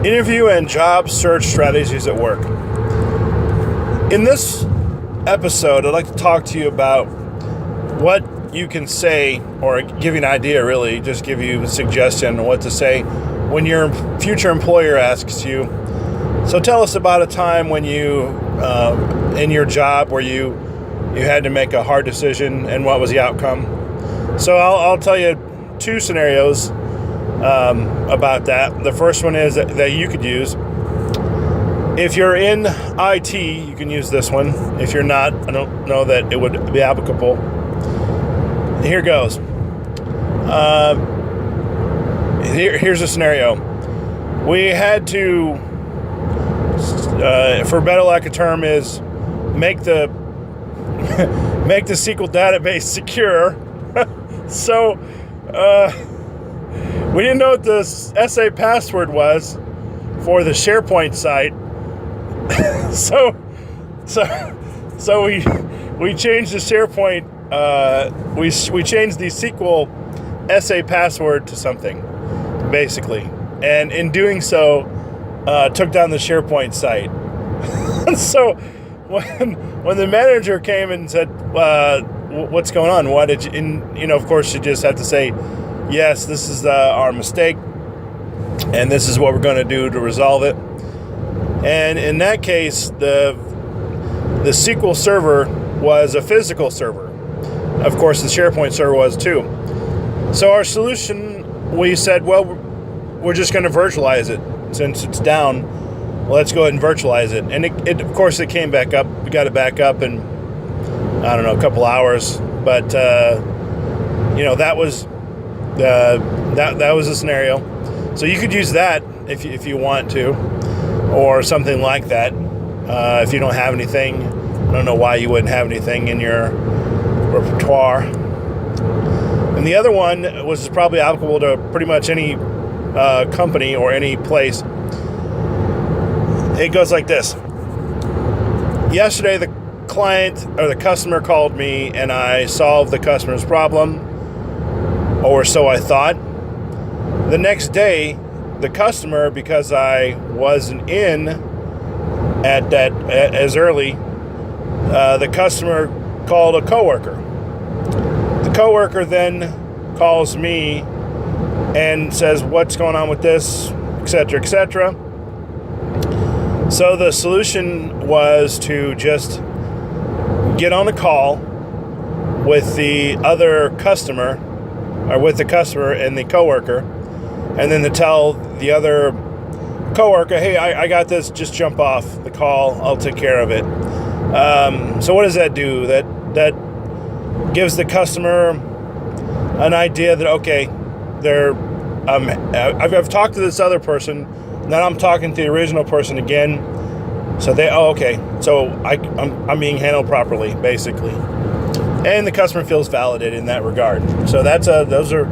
Interview and job search strategies at work. In this episode, I'd like to talk to you about what you can say, or give you an idea, really, just give you a suggestion on what to say when your future employer asks you, so tell us about a time when you, in your job, where you had to make a hard decision and what was the outcome. So I'll tell you two scenarios about that. The first one is that you could use. If you're in IT, you can use this one. If you're not, I don't know that it would be applicable. Here goes. Here's a scenario. We had to, for better lack of term, is make the SQL database secure. So we didn't know what the SA password was for the SharePoint site. so we changed the SharePoint. We changed the SQL SA password to something, basically, and in doing so, took down the SharePoint site. So when the manager came and said, "What's going on? Why did you?" And of course, you just have to say, "Yes, this is our mistake, and this is what we're going to do to resolve it." And in that case, the SQL server was a physical server. Of course, the SharePoint server was too. So our solution, we said, well, we're just going to virtualize it. Since it's down, let's go ahead and virtualize it. And it of course, it came back up. We got it back up in, I don't know, a couple hours. But, that was that was a scenario. So you could use that if you want to, or something like that. If you don't have anything, I don't know why you wouldn't have anything in your repertoire. And the other one was probably applicable to pretty much any company or any place. It goes like this. Yesterday, the client or the customer called me and I solved the customer's problem, or so I thought. The next day, the customer, because I wasn't in at that as early, the customer called a coworker. The coworker then calls me and says, "What's going on with this?" etc., etc. So the solution was to just get on a call with the other customer, or with the customer and the coworker, and then to tell the other coworker, "Hey, I got this, just jump off the call, I'll take care of it." So what does that do? That gives the customer an idea that, okay, I've talked to this other person, then I'm talking to the original person again, so okay, so I'm being handled properly, basically. And the customer feels validated in that regard. So those are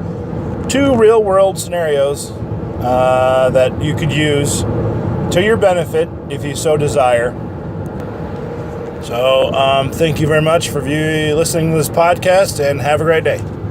two real-world scenarios that you could use to your benefit if you so desire. So thank you very much for listening to this podcast, and have a great day.